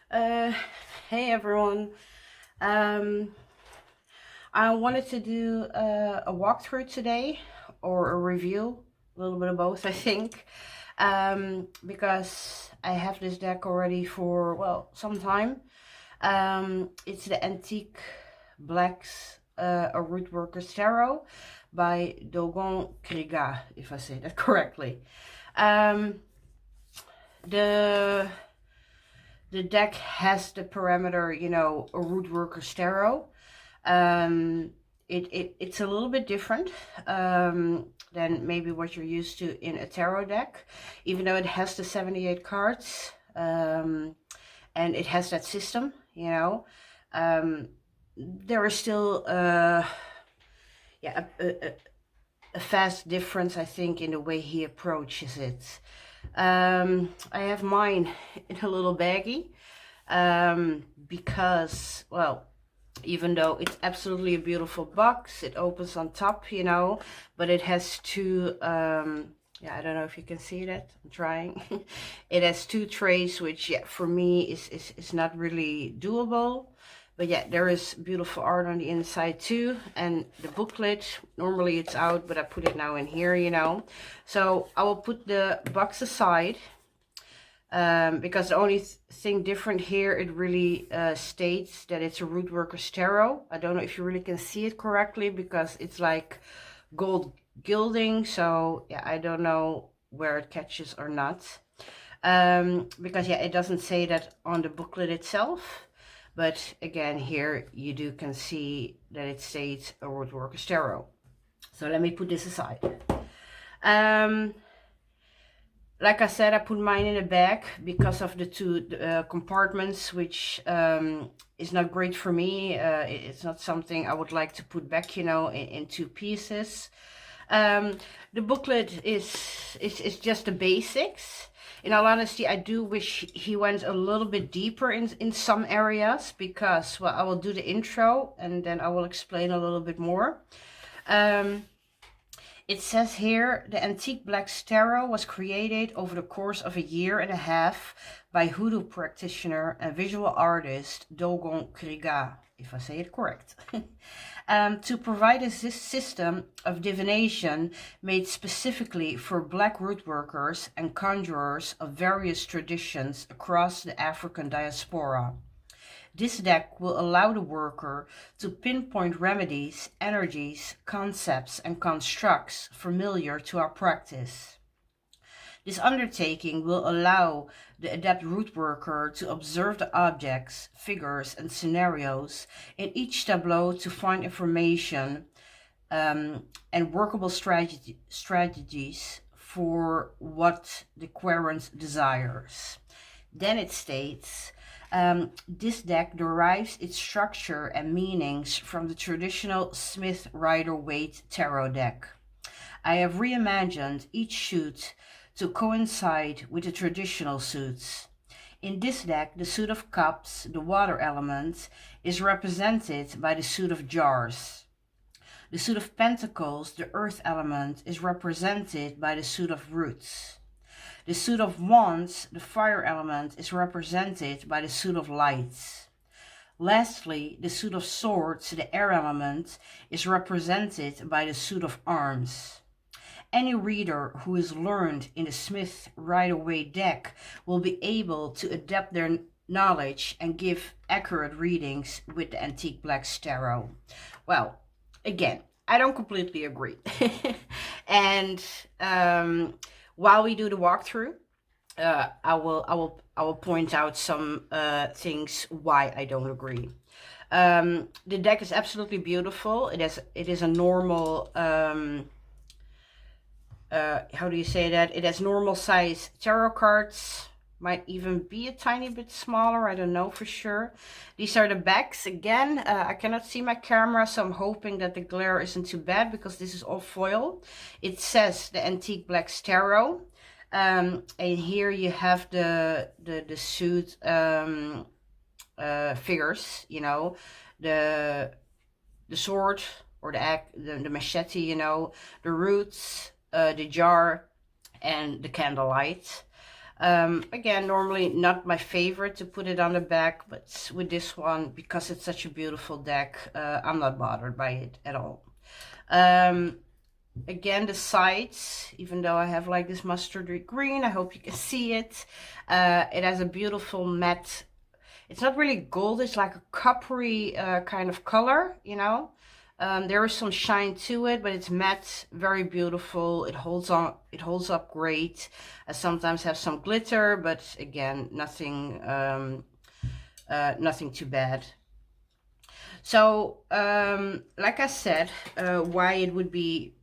Uh, hey everyone. Um, I wanted to do a walkthrough today or a review, a little bit of both, I think, because I have this deck already for, well, some time. It's the Antique Blacks, a Rootworker Tarot by Dogon Krigga, if I say that correctly. Um, the the deck has the parameter, a Rootworker Tarot. Um, it's a little bit different than maybe what you're used to in a tarot deck, even though it has the 78 cards and it has that system, there is still yeah, a vast difference, I think, in the way he approaches it. I have mine in a little baggie because, well, even though it's absolutely a beautiful box, it opens on top, but it has two, yeah, I don't know if you can see that, I'm trying. It has two trays, which, yeah, for me is not really doable. But yeah, there is beautiful art on the inside too. And the booklet, normally it's out, but I put it now in here, So I will put the box aside because the only thing different here, it really states that it's a Rootworker Tarot. I don't know if you really can see it correctly because it's like gold gilding. So yeah, I don't know where it catches or not. Because yeah, it doesn't say that on the booklet itself. But again, here you can see that it states a Rootworker Tarot. So let me put this aside. Like I said, I put mine in a bag because of the two compartments, which is not great for me. It's not something I would like to put back, in two pieces. The booklet is just the basics. In all honesty, I do wish he went a little bit deeper in some areas because, well, I will do the intro and then I will explain a little bit more. It says here, the Antique Black Tarot was created over the course of a year and a half by hoodoo practitioner and visual artist Dogon Krigga, if I say it correct, to provide a system of divination made specifically for black root workers and conjurers of various traditions across the African diaspora. This deck will allow the worker to pinpoint remedies, energies, concepts, and constructs familiar to our practice. This undertaking will allow the adept root worker to observe the objects, figures, and scenarios in each tableau to find information and workable strategies for what the querent desires. Then it states, this deck derives its structure and meanings from the traditional Smith-Rider-Waite tarot deck. I have reimagined each suit to coincide with the traditional suits. In this deck, the suit of cups, the water element, is represented by the suit of jars. The suit of pentacles, the earth element, is represented by the suit of roots. The suit of wands, the fire element, is represented by the suit of lights. Lastly, the suit of swords, the air element, is represented by the suit of arms. Any reader who is learned in the Smith-Rider-Waite deck will be able to adapt their knowledge and give accurate readings with the Antique Black Tarot. Well, again, I don't completely agree. And while we do the walkthrough, I will point out some things why I don't agree. The deck is absolutely beautiful. It is a normal how do you say that? It has normal size tarot cards. Might even be a tiny bit smaller, I don't know for sure. These are the backs. Again, I cannot see my camera, so I'm hoping that the glare isn't too bad because this is all foil. It says the Antique Black Tarot. And here you have the suit figures, the sword or the machete, the roots, the jar, and the candlelight. Again, normally not my favorite to put it on the back, but with this one, because it's such a beautiful deck, I'm not bothered by it at all. Again, the sides, even though I have like this mustardy green, I hope you can see it. It has a beautiful matte, it's not really gold, it's like a coppery kind of color, you know. There is some shine to it, but it's matte, very beautiful. It holds up great. I sometimes have some glitter, but again, nothing too bad. So, like I said, why it would be,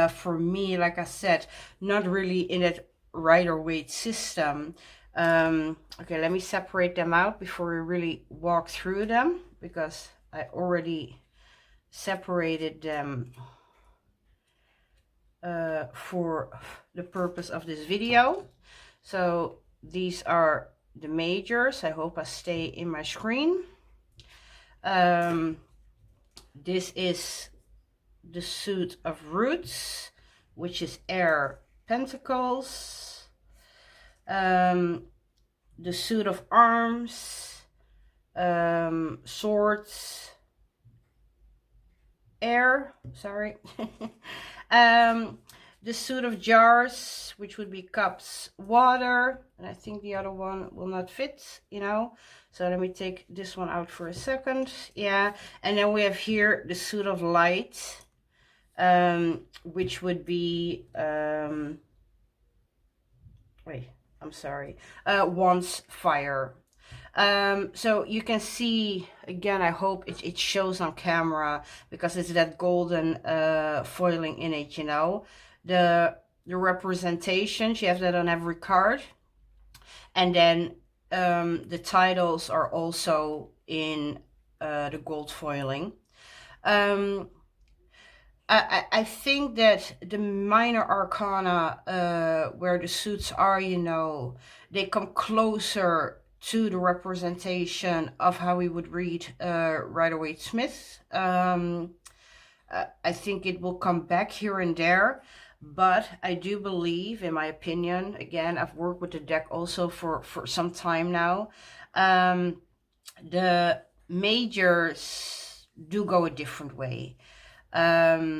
for me, like I said, not really in that Rider-Waite system. Okay, let me separate them out before we really walk through them, because I already separated them for the purpose of this video. So these are the majors. I hope I stay in my screen. This is the suit of roots, which is air pentacles. The suit of arms, swords, air, sorry. The suit of jars, which would be cups, water, and I think the other one will not fit, you know. So let me take this one out for a second. Yeah, and then we have here the suit of light, which would be wait, I'm sorry, wands, fire. So you can see, again, I hope it shows on camera, because it's that golden foiling in it, you know. The representations, you have that on every card. And then the titles are also in the gold foiling. I think that the minor arcana, where the suits are, you know, they come closer to the representation of how we would read Rider-Waite Smith. I think it will come back here and there, but I do believe, in my opinion, again, I've worked with the deck also for some time now, the majors do go a different way. I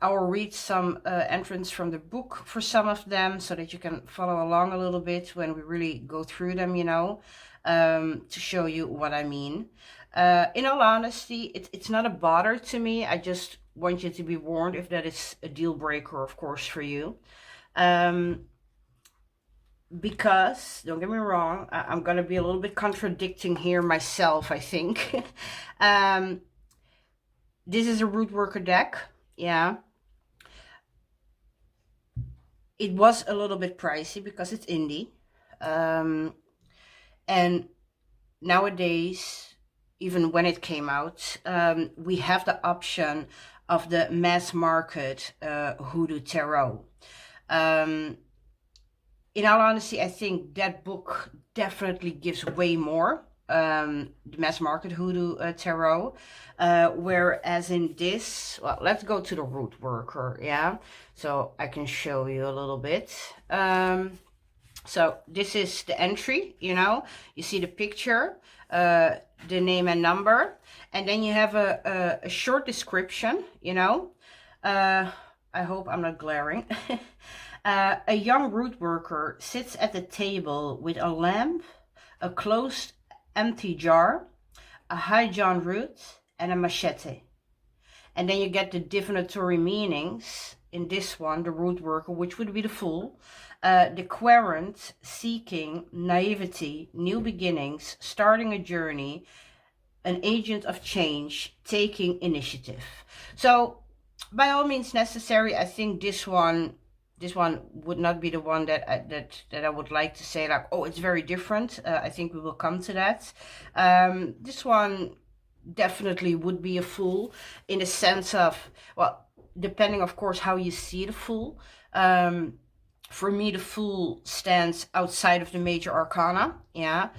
will read some entrance from the book for some of them, so that you can follow along a little bit when we really go through them, you know, to show you what I mean. In all honesty, it's not a bother to me. I just want you to be warned if that is a deal breaker, of course, for you. Because, don't get me wrong, I'm going to be a little bit contradicting here myself, I think. This is a Rootworker deck, yeah. It was a little bit pricey because it's indie. And nowadays, even when it came out, we have the option of the mass market Hoodoo Tarot. In all honesty, I think that book definitely gives way more. The mass market Hoodoo Tarot, whereas in this, well, let's go to the Rootworker, yeah, so I can show you a little bit. So this is the entry, you know, you see the picture, the name and number, and then you have a short description, you know. I hope I'm not glaring. A young Rootworker sits at the table with a lamp, a closed empty jar, a high John root, and a machete. And then you get the divinatory meanings in this one, the Rootworker, which would be the Fool, the Querent, seeking, naivety, new beginnings, starting a journey, an agent of change, taking initiative. So by all means necessary, I think this one would not be the one that I would like to say like, oh, it's very different. I think we will come to that. This one definitely would be a Fool, in the sense of, well, depending of course how you see the Fool. For me, the Fool stands outside of the major arcana, yeah.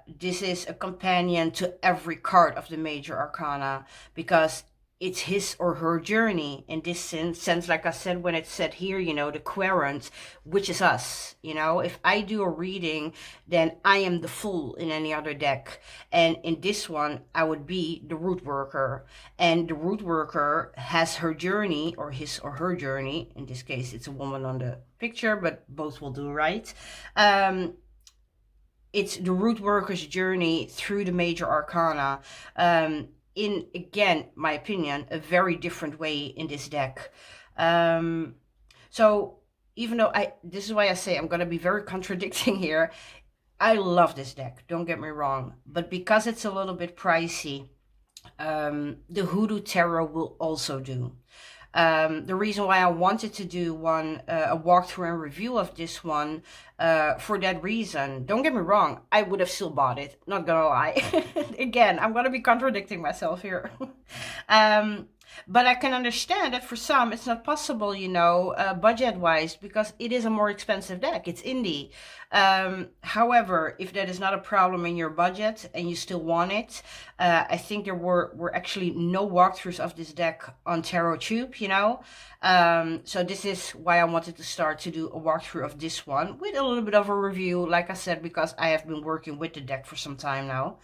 This is a companion to every card of the major arcana, because it's his or her journey in this sense, like I said, when it said here, you know, the querent, which is us, you know. If I do a reading, then I am the fool in any other deck, and in this one I would be the root worker, and the root worker has her journey, or his or her journey. In this case it's a woman on the picture, but both will do, right? It's the root worker's journey through the major arcana, in, again, my opinion, a very different way in this deck. So even though this is why I say I'm going to be very contradicting here. I love this deck, don't get me wrong, but because it's a little bit pricey, the Hoodoo Tarot will also do. The reason why I wanted to do a walkthrough and review of this one, for that reason. Don't get me wrong, I would have still bought it, not gonna lie. Again, I'm gonna be contradicting myself here. But I can understand that for some it's not possible, you know, budget-wise, because it is a more expensive deck. It's indie. However, if that is not a problem in your budget and you still want it, I think there were actually no walkthroughs of this deck on TarotTube, you know. So this is why I wanted to start to do a walkthrough of this one with a little bit of a review, like I said, because I have been working with the deck for some time now.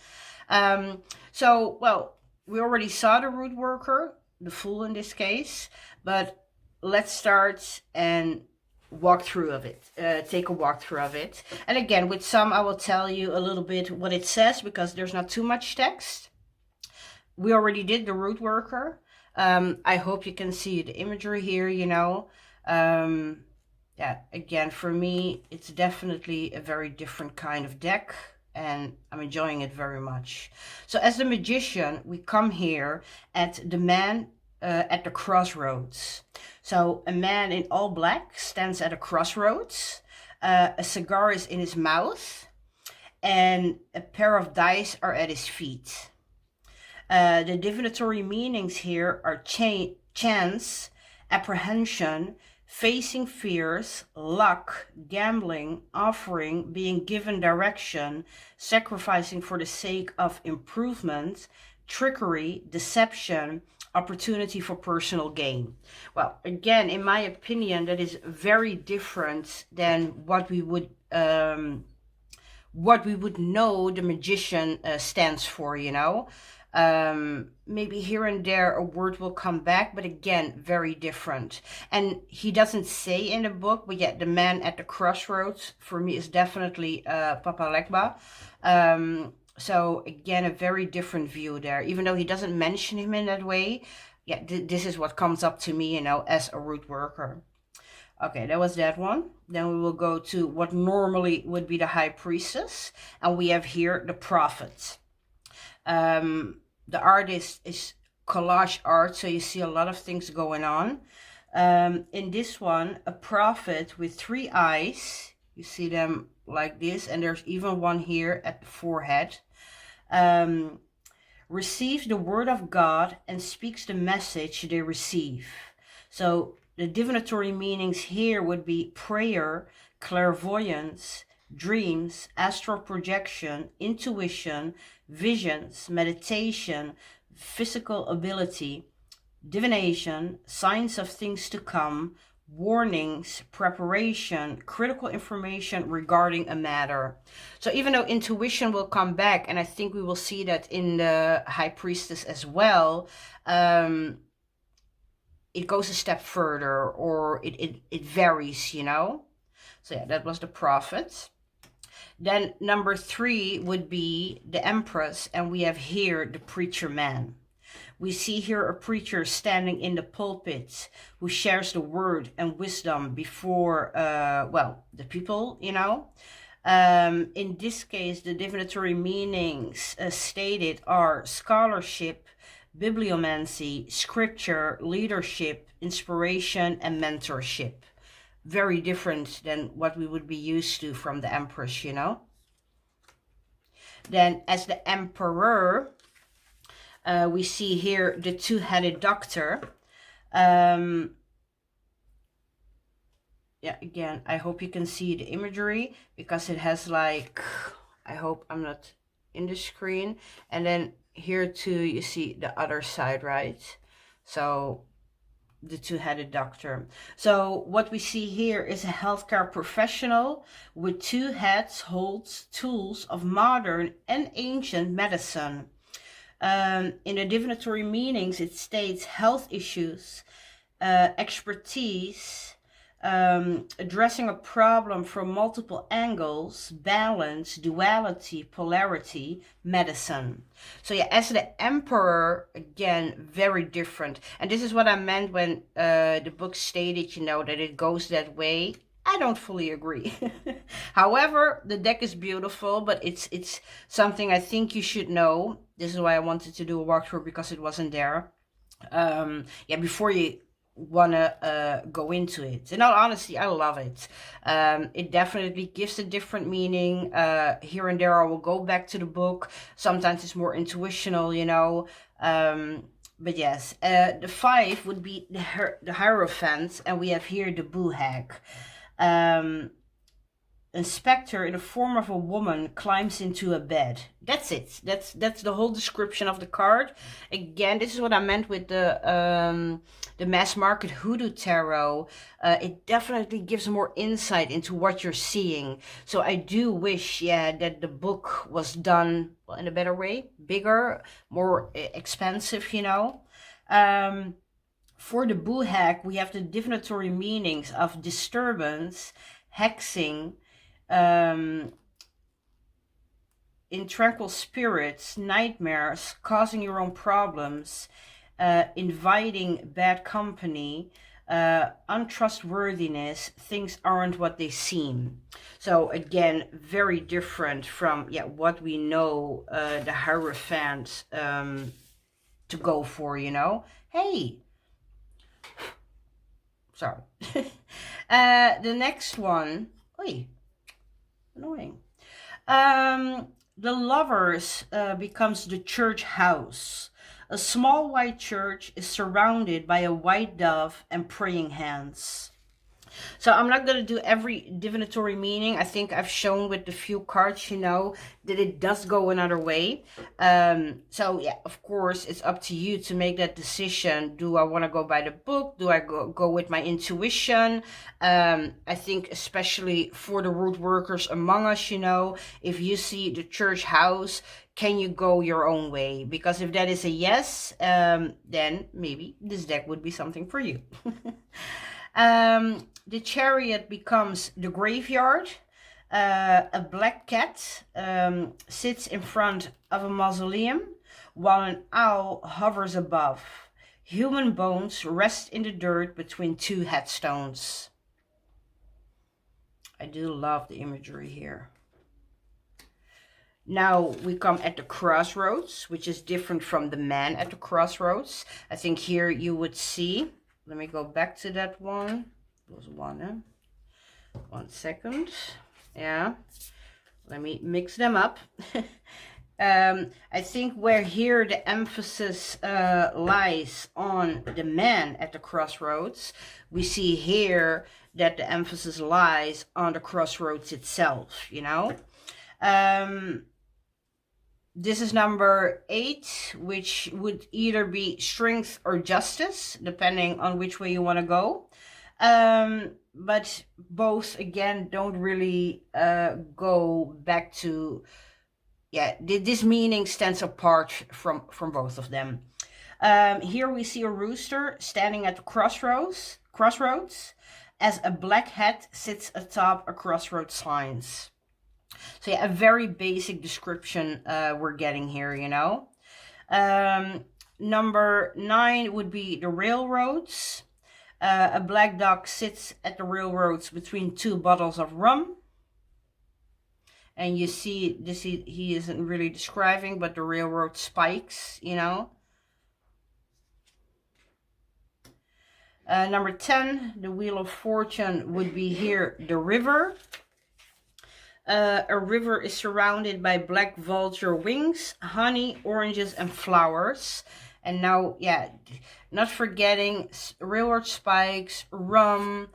So, well, we already saw the root worker, the fool in this case, but let's start and walk through of it, take a walkthrough of it. And again, with some I will tell you a little bit what it says, because there's not too much text. We already did the root worker. I hope you can see the imagery here, you know. Yeah, again, for me it's definitely a very different kind of deck, and I'm enjoying it very much. So as the magician, we come here at the man at the crossroads. So a man in all black stands at a crossroads. A cigar is in his mouth, and a pair of dice are at his feet. The divinatory meanings here are chance, apprehension, facing fears, luck, gambling, offering, being given direction, sacrificing for the sake of improvement, trickery, deception, opportunity for personal gain. Well, again, in my opinion, that is very different than what we would know the magician stands for, you know. Maybe here and there a word will come back, but again, very different. And he doesn't say in the book, but yet the man at the crossroads for me is definitely Papa Legba. So again, a very different view there, even though he doesn't mention him in that way. Yeah, this is what comes up to me, you know, as a root worker. Okay, that was that one. Then we will go to what normally would be the high priestess, and we have here the prophet. The artist is collage art, so you see a lot of things going on. In this one, a prophet with 3 eyes. You see them like this, and there's even one here at the forehead. Receives the word of God and speaks the message they receive. So the divinatory meanings here would be prayer, clairvoyance, dreams, astral projection, intuition, visions, meditation, physical ability, divination, signs of things to come, warnings, preparation, critical information regarding a matter. So even though intuition will come back, and I think we will see that in the high priestess as well, it goes a step further, or it varies, you know. So yeah, that was the prophet. Then number 3 would be the empress, and we have here the preacher man. We see here a preacher standing in the pulpit who shares the word and wisdom before, well, the people, you know. In this case, the divinatory meanings stated are scholarship, bibliomancy, scripture, leadership, inspiration, and mentorship. Very different than what we would be used to from the empress, you know. Then as the emperor, we see here the 2-headed doctor. Yeah, again, I hope you can see the imagery, because it has like, I hope I'm not in the screen. And then here too, you see the other side, right? So the two-headed doctor. So what we see here is a healthcare professional with two heads holds tools of modern and ancient medicine. In the Divinatory Meanings, it states health issues, expertise, addressing a problem from multiple angles, balance, duality, polarity, medicine. So yeah, as the emperor, again, very different. And this is what I meant when the book stated, you know, that it goes that way. I don't fully agree. However, the deck is beautiful, but it's something I think you should know. This is why I wanted to do a walkthrough, because it wasn't there. Yeah, before you wanna go into it. In all honesty, I love it. It definitely gives a different meaning. Here and there I will go back to the book. Sometimes it's more intuitional, you know. But yes, the 5 would be the Hierophant, and we have here the Buhag. Inspector in the form of a woman climbs into a bed. That's it. That's the whole description of the card. Again, this is what I meant with the mass market hoodoo tarot. It definitely gives more insight into what you're seeing. So I do wish, yeah, that the book was done, well, in a better way, bigger, more expensive, you know. For the Buhag, we have the divinatory meanings of disturbance, hexing, in tranquil spirits, nightmares, causing your own problems, inviting bad company, untrustworthiness, things aren't what they seem. So again, very different from, yeah, what we know the Hierophant to go for, you know. Hey, sorry. The next one, oy, annoying. The Lovers becomes the church house. A small white church is surrounded by a white dove and praying hands. So I'm not going to do every divinatory meaning. I think I've shown with the few cards, you know, that it does go another way. So yeah, of course, it's up to you to make that decision. Do I want to go by the book? Do I go with my intuition? I think especially for the root workers among us, you know, if you see the church house, can you go your own way? Because if that is a yes, then maybe this deck would be something for you. The Chariot becomes the graveyard. A black cat sits in front of a mausoleum while an owl hovers above. Human bones rest in the dirt between two headstones. I do love the imagery here. Now we come at the crossroads, which is different from the man at the crossroads. I think here you would see, let me go back to that one. There was one, eh? 1 second. Yeah, let me mix them up. I think where here the emphasis lies on the man at the crossroads, we see here that the emphasis lies on the crossroads itself, you know. This is number 8, which would either be strength or justice, depending on which way you want to go. But both, again, don't really go back to, yeah, this meaning stands apart from both of them. Here we see a rooster standing at the crossroads as a black hat sits atop a crossroads signs. So yeah, a very basic description we're getting here, you know. Number 9 would be the railroads. A black dog sits at the railroads between 2 bottles of rum. And you see, this he isn't really describing, but the railroad spikes, you know. Number 10, the Wheel of Fortune would be here, the river. A river is surrounded by black vulture wings, honey, oranges, and flowers. And now, yeah, not forgetting railroad spikes, rum,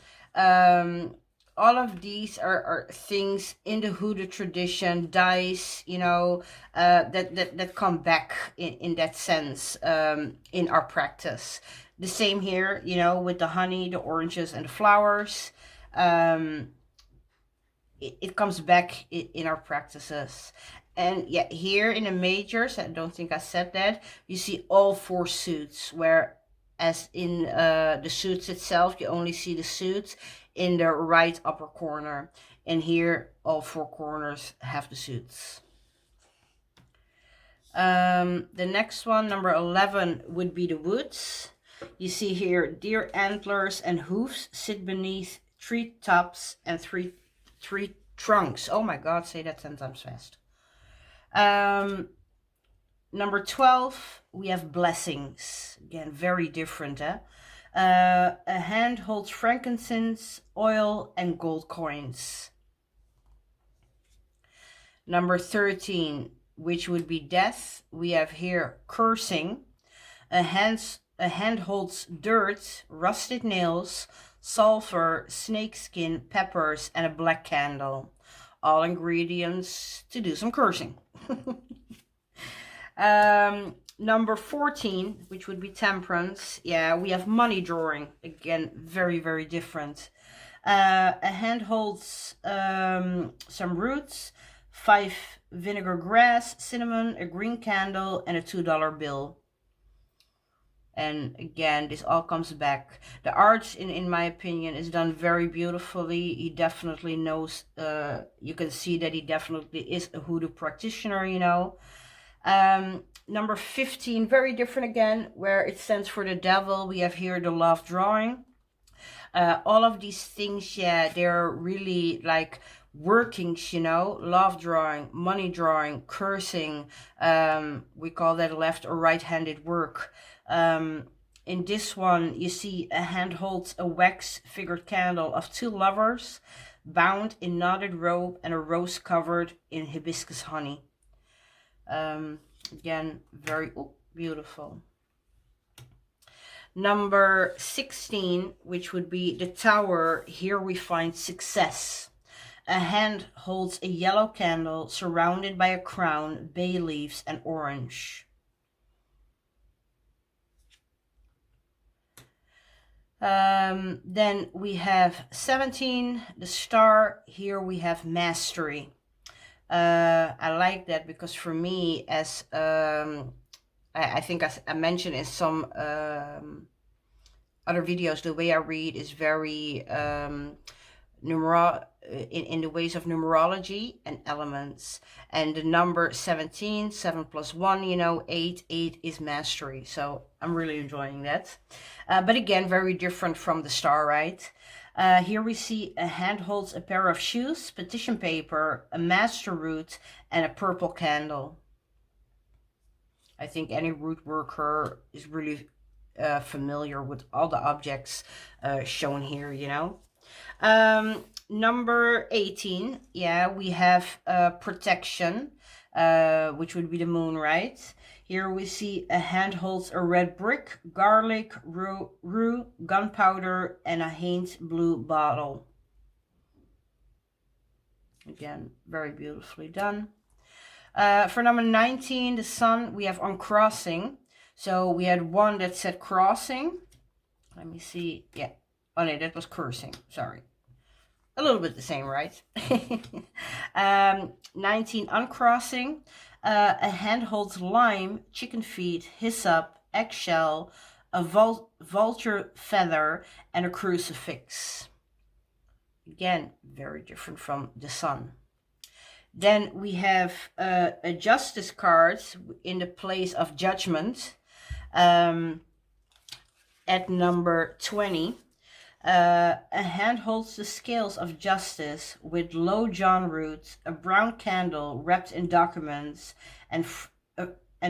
all of these are things in the hoodoo tradition, dice, you know, that come back in that sense in our practice. The same here, you know, with the honey, the oranges, and the flowers. It comes back in our practices. And yeah, here in the majors, I don't think I said that, you see all 4 suits, where as in the suits itself, you only see the suits in the right upper corner. And here, all 4 corners have the suits. The next one, number 11, would be the woods. You see here, deer antlers and hoofs sit beneath 3 tops and three trunks. Oh my God, say that 10 times fast. Number 12, we have blessings. Again, very different. A hand holds frankincense, oil, and gold coins. Number 13, which would be death, we have here cursing. A hand holds dirt, rusted nails, sulfur, snakeskin, peppers, and a black candle. All ingredients to do some cursing. Number 14, which would be temperance. Yeah, we have money drawing. Again, very, very different. A hand holds some roots, 5 vinegar grass, cinnamon, a green candle, and a $2 bill. And again, this all comes back. The art, in my opinion, is done very beautifully. He definitely knows, you can see that he definitely is a hoodoo practitioner, you know. Number 15, very different again, where it stands for the devil. We have here the love drawing. All of these things, yeah, they're really like workings, you know, love drawing, money drawing, cursing. We call that left or right-handed work. In this one, you see a hand holds a wax figured candle of 2 lovers bound in knotted rope and a rose covered in hibiscus honey. Again, very beautiful. Number 16, which would be the tower. Here we find success. A hand holds a yellow candle surrounded by a crown, bay leaves, and orange. Then we have 17, the star. Here we have mastery. I like that because for me, as I think I mentioned in some other videos, the way I read is very in the ways of numerology and elements. And the number 17, 7 plus 1, you know, 8 is mastery. So I'm really enjoying that. But again, very different from the star, right? Here we see a hand holds a pair of shoes, petition paper, a master root, and a purple candle. I think any root worker is really familiar with all the objects shown here, you know. Number 18, yeah, we have protection, which would be the moon, right? Here we see a hand holds a red brick, garlic, rue, gunpowder, and a Hanes blue bottle. Again, very beautifully done. For number 19, the sun, we have uncrossing. So we had one that said crossing. Let me see. Yeah. Oh, no, that was cursing. Sorry. A little bit the same, right? 19, uncrossing. A hand holds lime, chicken feet, hyssop, eggshell, a vulture feather, and a crucifix. Again, very different from the sun. Then we have a justice card in the place of judgment at number 20. A hand holds the scales of justice with low John root, a brown candle wrapped in documents, and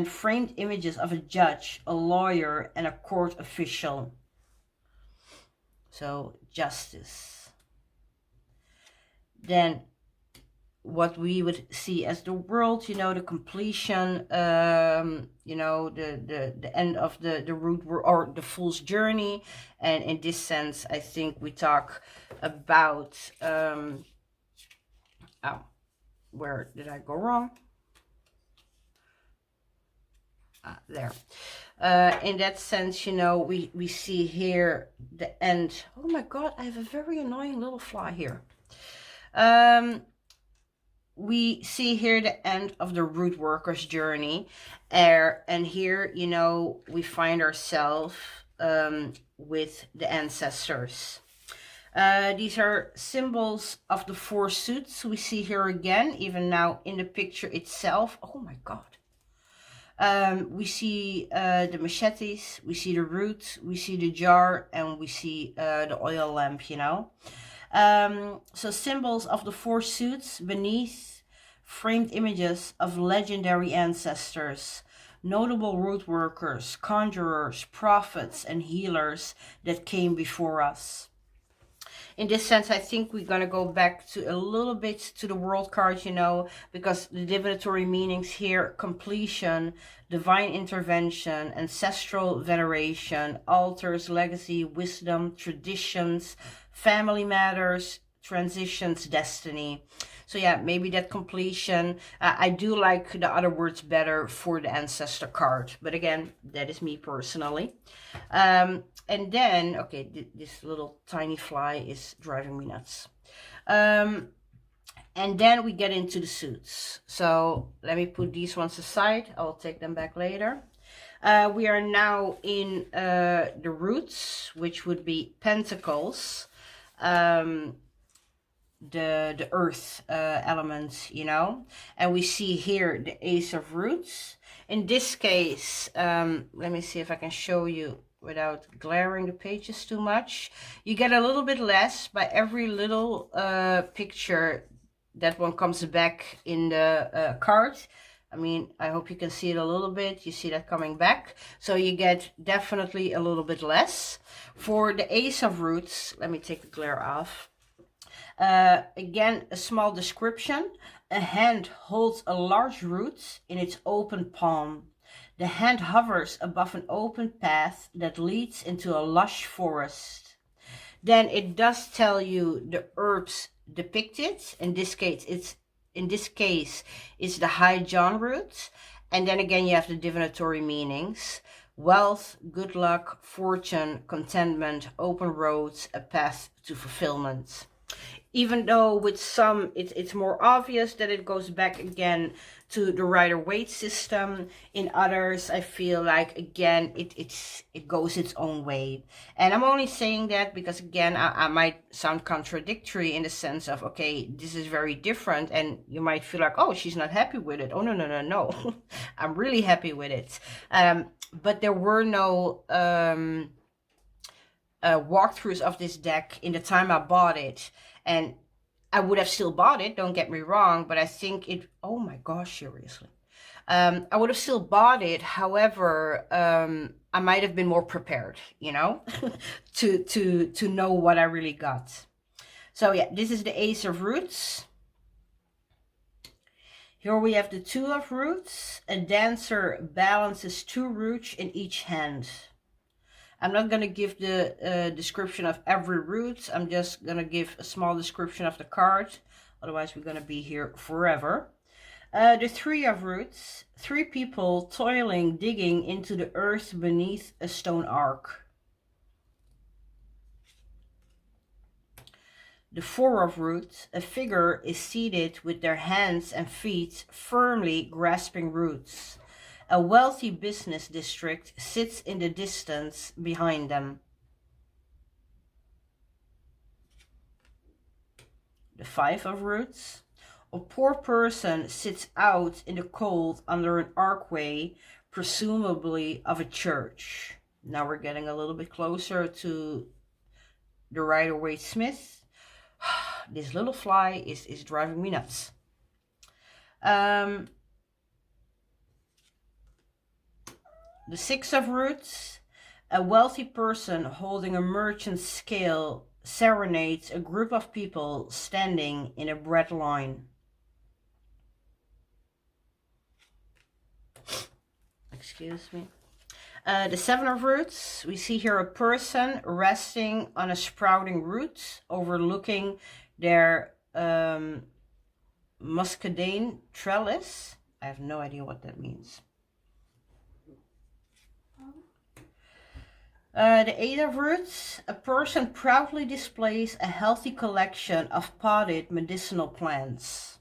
framed images of a judge, a lawyer, and a court official. So justice. Then what we would see as the world, you know, the completion, you know, the end of the root or the fool's journey. And in this sense, I think we talk about, oh, where did I go wrong? There. In that sense, you know, we see here the end. Oh my God, I have a very annoying little fly here. We see here the end of the Rootworker's journey. And here, you know, we find ourselves with the ancestors. These are symbols of the 4 suits we see here again, even now in the picture itself. Oh my God. We see the machetes, we see the root, we see the jar, and we see the oil lamp, you know. So symbols of the 4 suits beneath, framed images of legendary ancestors, notable root workers, conjurers, prophets, and healers that came before us. In this sense, I think we're going to go back to a little bit to the world card, you know, because the divinatory meanings here: completion, divine intervention, ancestral veneration, altars, legacy, wisdom, traditions, family matters, transitions, destiny. So yeah, maybe that completion. I do like the other words better for the ancestor card, but again, that is me personally. And then, okay, this little tiny fly is driving me nuts. And then we get into the suits. So let me put these ones aside. I will take them back later. We are now in the roots, which would be pentacles. The earth element, you know, and we see here the Ace of Roots. In this case, let me see if I can show you without glaring the pages too much. You get a little bit less by every little picture that one comes back in the card. I mean, I hope you can see it a little bit. You see that coming back. So you get definitely a little bit less. For the Ace of Roots, let me take the glare off. Again, a small description. A hand holds a large root in its open palm. The hand hovers above an open path that leads into a lush forest. Then it does tell you the herbs depicted. In this case, it's the High John root. And then again, you have the divinatory meanings: wealth, good luck, fortune, contentment, open roads, a path to fulfillment. Even though with some it's more obvious that it goes back again to the Rider-Waite system, in others I feel like again it goes its own way. And I'm only saying that because again I might sound contradictory in the sense of, okay, this is very different, and you might feel like, oh, she's not happy with it. Oh, no. I'm really happy with it. But there were no walkthroughs of this deck in the time I bought it. And I would have still bought it, don't get me wrong, but I think it, oh my gosh, seriously. I would have still bought it. However, I might have been more prepared, you know, to know what I really got. So yeah, this is the Ace of Roots. Here we have the 2 of Roots. A dancer balances 2 roots in each hand. I'm not going to give the description of every root. I'm just going to give a small description of the card. Otherwise, we're going to be here forever. The 3 of Roots. 3 people toiling, digging into the earth beneath a stone ark. The 4 of Roots. A figure is seated with their hands and feet firmly grasping roots. A wealthy business district sits in the distance behind them. The 5 of Roots. A poor person sits out in the cold under an archway, presumably of a church. Now we're getting a little bit closer to the Rider-Waite Smith. This little fly is driving me nuts. The 6 of Roots. A wealthy person holding a merchant's scale serenades a group of people standing in a bread line. excuse me. The Seven of Roots, we see here a person resting on a sprouting root, overlooking their muscadine trellis. I have no idea what that means. The Eight of Roots, a person proudly displays a healthy collection of potted medicinal plants.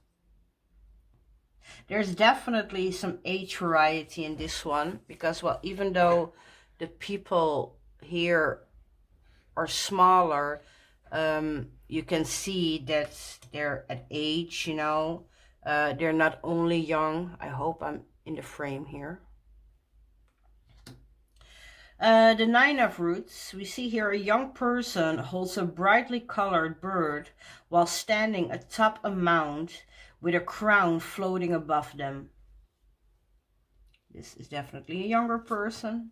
There's definitely some age variety in this one, because, well, even though the people here are smaller, you can see that they're at age, you know. They're not only young. I hope I'm in the frame here. The Nine of Roots, we see here a young person holds a brightly colored bird while standing atop a mound with a crown floating above them. This is definitely a younger person.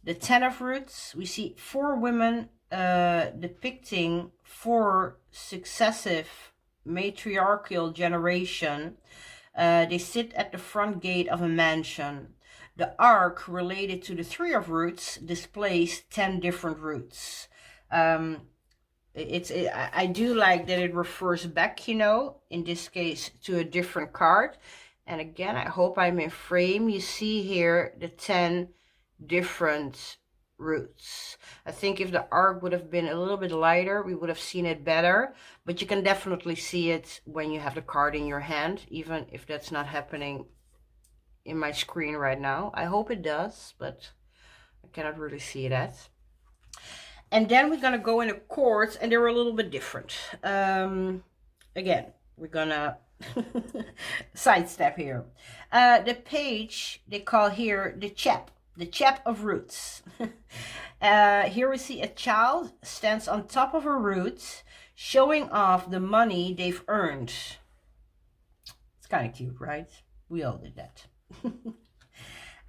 The Ten of Roots, we see four women depicting four successive matriarchal generations. They sit at the front gate of a mansion. The arc related to the Three of Roots displays 10 different roots. I do like that it refers back, you know, in this case to a different card. And again, I hope I'm in frame. You see here the 10 different roots. I think if the arc would have been a little bit lighter, we would have seen it better. But you can definitely see it when you have the card in your hand, even if that's not happening in my screen right now. I hope it does, but I cannot really see that. And then we're gonna go into chords, and they're a little bit different. Again, we're gonna sidestep here. The page they call here the chap of roots. Here we see a child stands on top of a root, showing off the money they've earned. It's kind of cute, right? We all did that.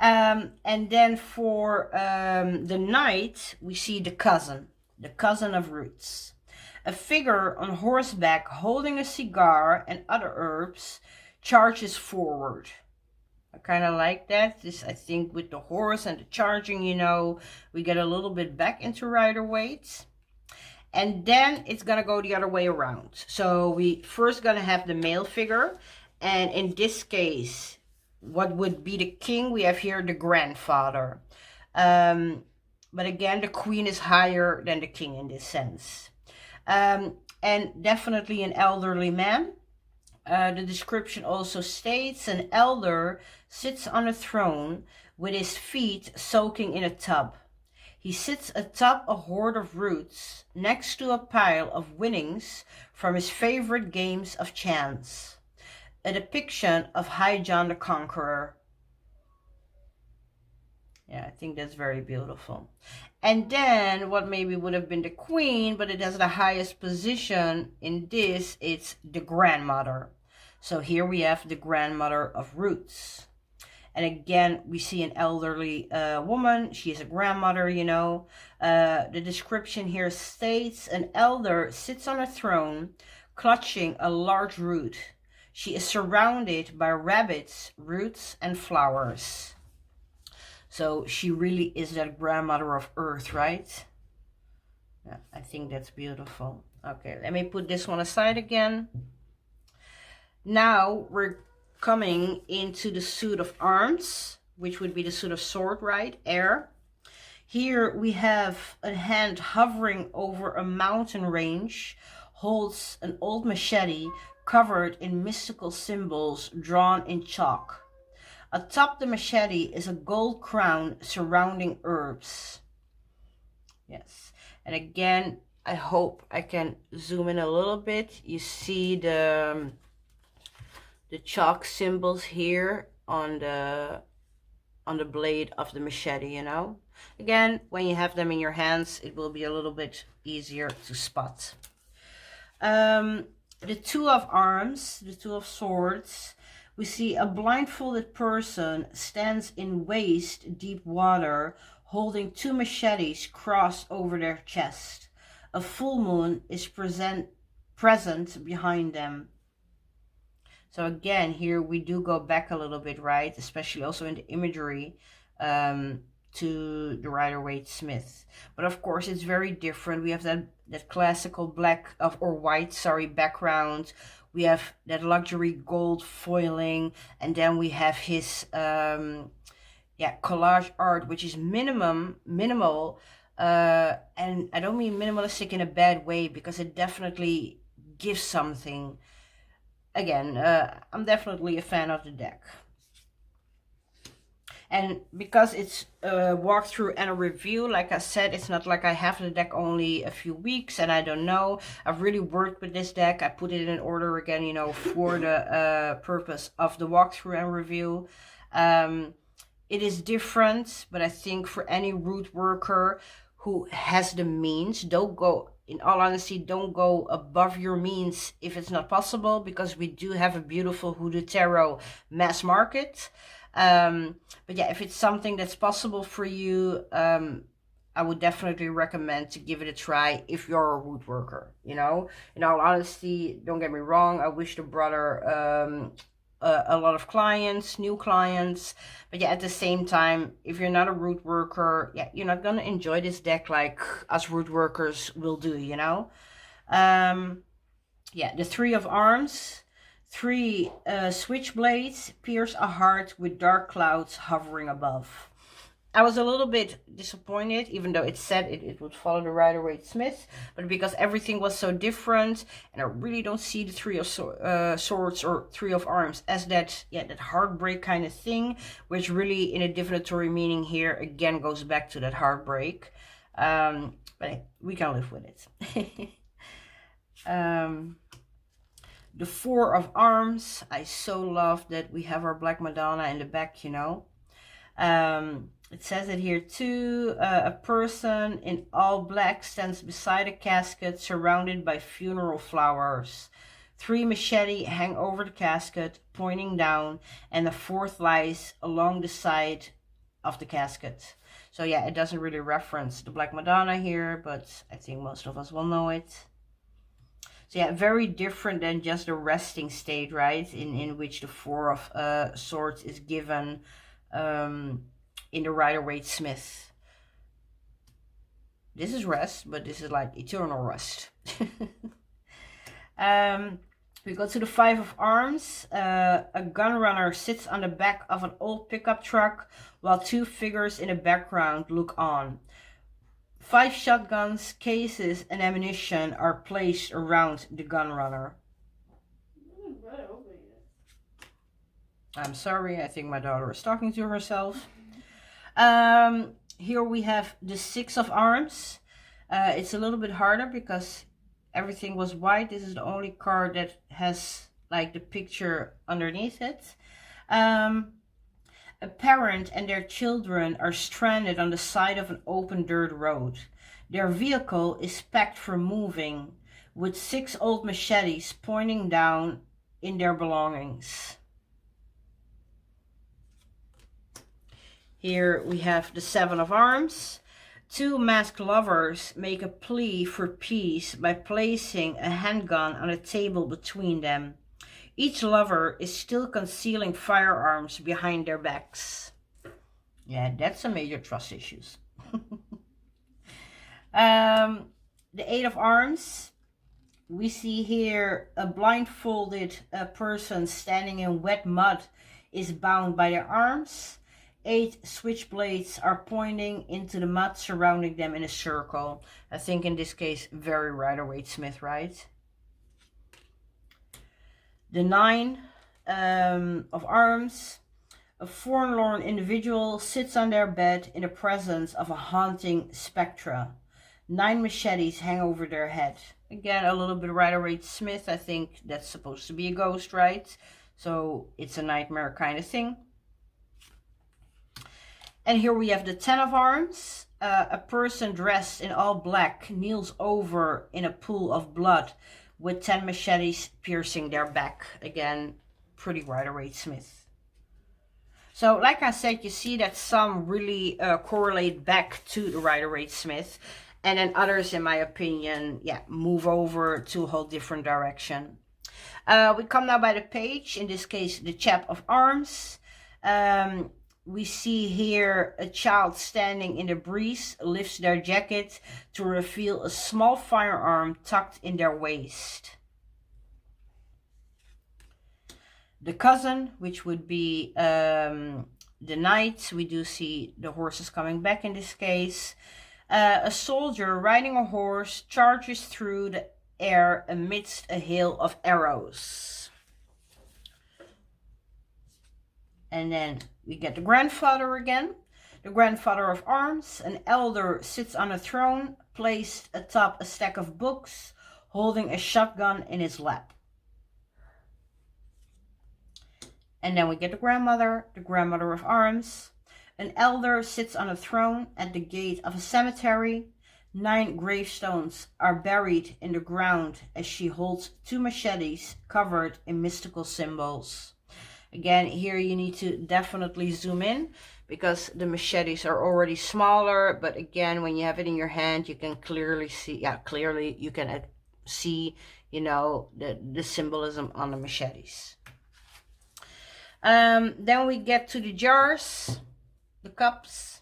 And then for the knight, we see the cousin of roots. A figure on horseback holding a cigar and other herbs charges forward. I kind of like that. This, I think, with the horse and the charging, you know, we get a little bit back into Rider-Waite. And then it's going to go the other way around. So we first going to have the male figure. And in this case, what would be the king, we have here the grandfather. But again, the queen is higher than the king in this sense. And definitely an elderly man. The description also states an elder sits on a throne with his feet soaking in a tub. He sits atop a hoard of roots next to a pile of winnings from his favorite games of chance. A depiction of High John the Conqueror. Yeah, I think that's very beautiful. And then what maybe would have been the queen, but it has the highest position in this, it's the grandmother. So here we have the grandmother of roots. And again, we see an elderly woman. She is a grandmother, you know. The description here states an elder sits on a throne clutching a large root. She is surrounded by rabbits, roots, and flowers. So she really is that grandmother of earth, right? Yeah, I think that's beautiful. Okay, let me put this one aside again. Now we're coming into the suit of arms, which would be the suit of sword, right? Air. Here we have a hand hovering over a mountain range, holds an old machete covered in mystical symbols drawn in chalk. Atop the machete is a gold crown surrounding herbs. Yes, and again, I hope I can zoom in a little bit. You see the chalk symbols here on the blade of the machete, you know. Again, when you have them in your hands, it will be a little bit easier to spot. The two of arms, the two of swords, we see a blindfolded person stands in waist deep water, holding two machetes crossed over their chest. A full moon is present behind them. So again, here we do go back a little bit, right? Especially also in the imagery to the Rider-Waite-Smith. But of course, it's very different. We have that classical black or white, sorry, background. We have that luxury gold foiling, and then we have his collage art, which is minimal. And I don't mean minimalistic in a bad way, because it definitely gives something. Again, I'm definitely a fan of the deck. And because it's a walkthrough and a review, like I said, it's not like I have the deck only a few weeks and I don't know. I've really worked with this deck. I put it in order again, you know, for the purpose of the walkthrough and review. It is different, but I think for any root worker who has the means, don't go, in all honesty, don't go above your means if it's not possible, because we do have a beautiful Hoodoo Tarot mass market. But yeah, if it's something that's possible for you, I would definitely recommend to give it a try if you're a root worker, you know. In all honesty, don't get me wrong, I wish the brother a lot of clients, new clients, but yeah, at the same time, if you're not a root worker, yeah, you're not gonna enjoy this deck like us root workers will do, you know. Yeah, the 3 of Arms, 3 switchblades pierce a heart with dark clouds hovering above. I was a little bit disappointed, even though it said it would follow the Rider-Waite-Smith, but because everything was so different, and I really don't see the 3 of Swords or 3 of Arms as that heartbreak kind of thing, which really in a divinatory meaning here again goes back to that heartbreak. But we can live with it. The 4 of Arms, I so love that we have our Black Madonna in the back, you know. It says it here too. A person in all black stands beside a casket surrounded by funeral flowers. 3 machete hang over the casket, pointing down, and the 4th lies along the side of the casket. So yeah, it doesn't really reference the Black Madonna here, but I think most of us will know it. So yeah, very different than just a resting state, right? In which the 4 of Swords is given in the Rider-Waite-Smith. This is rest, but this is like eternal rest. We go to the 5 of Arms. A gun runner sits on the back of an old pickup truck while 2 figures in the background look on. 5 shotguns, cases, and ammunition are placed around the gun runner. I'm sorry, I think my daughter is talking to herself. Here we have the 6 of Arms. It's a little bit harder because everything was white. This is the only card that has like the picture underneath it. A parent and their children are stranded on the side of an open dirt road. Their vehicle is packed for moving, with 6 old machetes pointing down in their belongings. Here we have the 7 of Arms. 2 masked lovers make a plea for peace by placing a handgun on a table between them. Each lover is still concealing firearms behind their backs. Yeah, that's some major trust issues. The 8 of Arms. We see here a blindfolded person standing in wet mud is bound by their arms. 8 switchblades are pointing into the mud surrounding them in a circle. I think in this case, very Rider-Waite-Smith, right? The 9 of Arms. A forlorn individual sits on their bed in the presence of a haunting spectra. 9 machetes hang over their head. Again, a little bit Rider-Waite-Smith. I think that's supposed to be a ghost, right? So it's a nightmare kind of thing. And here we have the 10 of Arms. A person dressed in all black kneels over in a pool of blood with 10 machetes piercing their back. Again, pretty Rider-Waite-Smith. So like I said, you see that some really correlate back to the Rider-Waite-Smith. And then others, in my opinion, yeah, move over to a whole different direction. We come now by the page, in this case the chap of arms. We see here a child standing in the breeze, lifts their jacket to reveal a small firearm tucked in their waist. The cousin, which would be the knight, we do see the horses coming back in this case. A soldier riding a horse charges through the air amidst a hail of arrows. And then we get the grandfather again. The grandfather of arms. An elder sits on a throne placed atop a stack of books, holding a shotgun in his lap. And then we get the grandmother of arms. An elder sits on a throne at the gate of a cemetery. 9 gravestones are buried in the ground as she holds 2 machetes covered in mystical symbols. Again, here you need to definitely zoom in because the machetes are already smaller, but again, when you have it in your hand, you can clearly see, you can see, you know, the symbolism on the machetes. Then we get to the jars, the cups.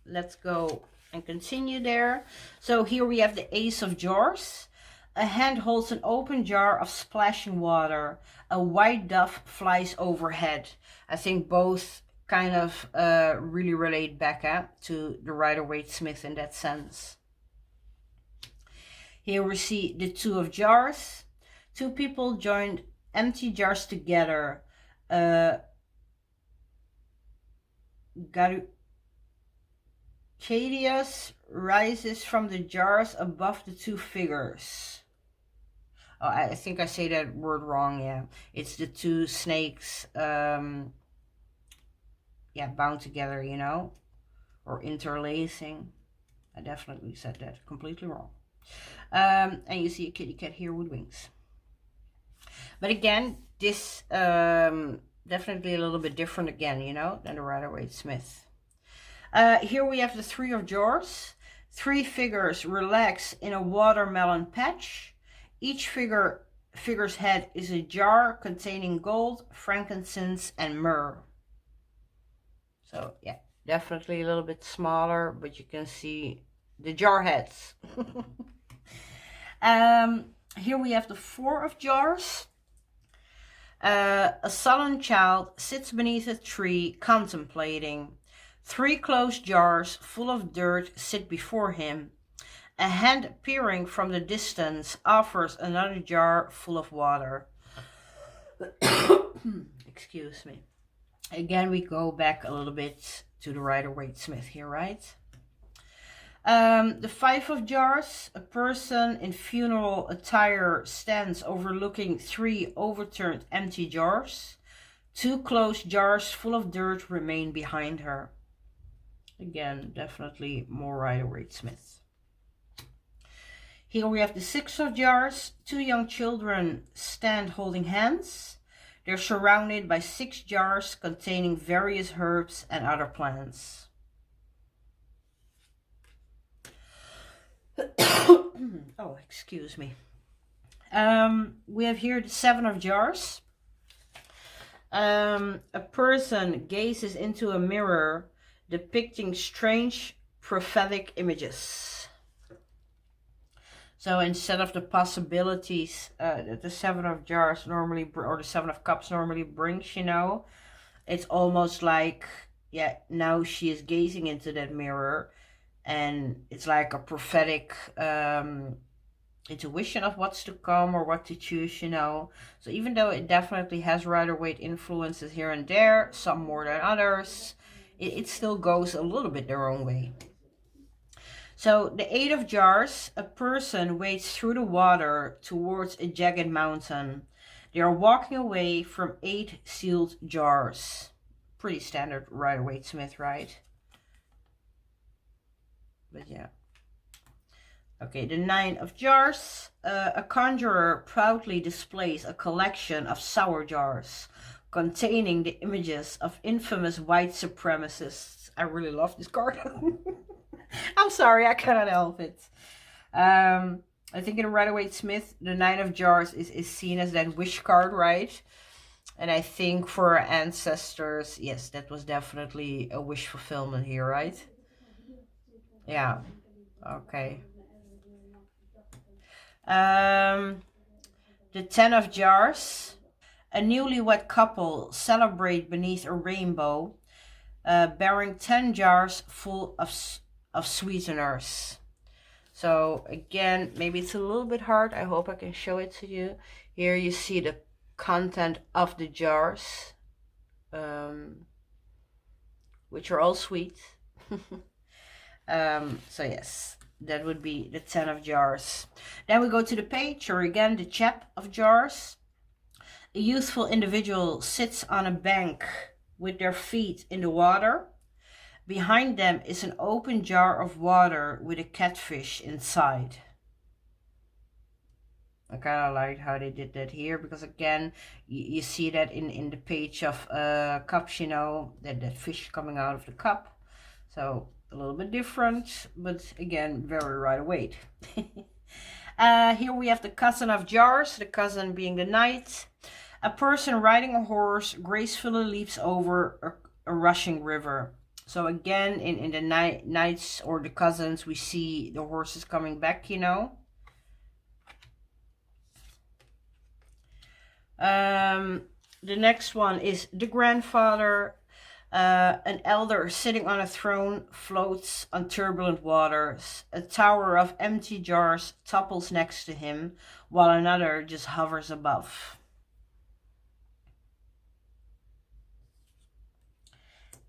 Let's go and continue there. So here we have the Ace of Jars. A hand holds an open jar of splashing water. A white dove flies overhead. I think both kind of really relate back to the Rider-Waite-Smith in that sense. Here we see the Two of Jars. 2 people joined empty jars together. Cadius rises from the jars above the 2 figures. Oh, I think I say that word wrong, yeah. It's the 2 snakes, bound together, you know, or interlacing. I definitely said that completely wrong. And you see a kitty cat here with wings. But again, this definitely a little bit different again, you know, than the Rider-Waite-Smith. Here we have the Three of Jars. 3 figures relax in a watermelon patch. Each figure's head is a jar containing gold, frankincense, and myrrh. So yeah, definitely a little bit smaller, but you can see the jar heads. Here we have the Four of Jars. A sullen child sits beneath a tree contemplating. 3 closed jars full of dirt sit before him. A hand appearing from the distance offers another jar full of water. Excuse me. Again, we go back a little bit to the Rider-Waite-Smith here, right? The Five of Jars. A person in funeral attire stands overlooking 3 overturned empty jars. 2 closed jars full of dirt remain behind her. Again, definitely more Rider-Waite-Smith. Here we have the Six of Jars. 2 young children stand holding hands. They're surrounded by 6 jars containing various herbs and other plants. Oh, excuse me. We have here the Seven of Jars. A person gazes into a mirror depicting strange prophetic images. So instead of the possibilities that the Seven of Jars normally, or the Seven of Cups normally brings, you know, it's almost like, yeah, now she is gazing into that mirror and it's like a prophetic intuition of what's to come or what to choose, you know. So even though it definitely has Rider-Waite influences here and there, some more than others, it still goes a little bit their own way. So the Eight of Jars. A person wades through the water towards a jagged mountain. They are walking away from 8 sealed jars. Pretty standard Rider-Waite-Smith, right? But yeah. Okay, the Nine of Jars. A conjurer proudly displays a collection of sour jars containing the images of infamous white supremacists. I really love this card. I'm sorry, I cannot help it. I think in Rider-Waite-Smith, the Nine of Jars is seen as that wish card, right? And I think for our ancestors, yes, that was definitely a wish fulfillment here, right? Yeah. Okay. The Ten of Jars. A newlywed couple celebrate beneath a rainbow, bearing 10 jars full of sweeteners. So again, maybe it's a little bit hard. I hope I can show it to you. Here you see the content of the jars, which are all sweet. So yes, that would be the 10 of jars. Then we go to the page, or again, the chap of jars. A youthful individual sits on a bank with their feet in the water. Behind them is an open jar of water with a catfish inside. I kind of like how they did that here, because again, you see that in the page of cups, you know, that fish coming out of the cup. So a little bit different, but again, very Rider-Waite. Here we have the cousin of jars, the cousin being the knight. A person riding a horse gracefully leaps over a rushing river. So again, in the knights or the cousins, we see the horses coming back, you know. The next one is the grandfather. An elder sitting on a throne floats on turbulent waters. A tower of empty jars topples next to him, while another just hovers above.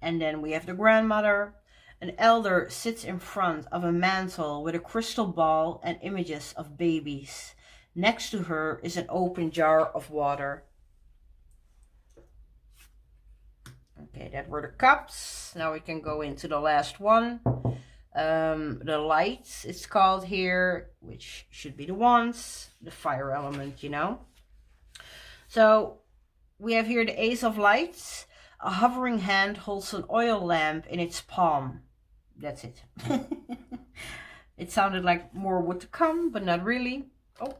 And then we have the grandmother. An elder sits in front of a mantle with a crystal ball and images of babies. Next to her is an open jar of water. Okay, that were the cups. Now we can go into the last one. The lights, it's called here, which should be the wands, the fire element, you know. So we have here the Ace of Lights. A hovering hand holds an oil lamp in its palm. That's it. It sounded like more would to come, but not really. Oh.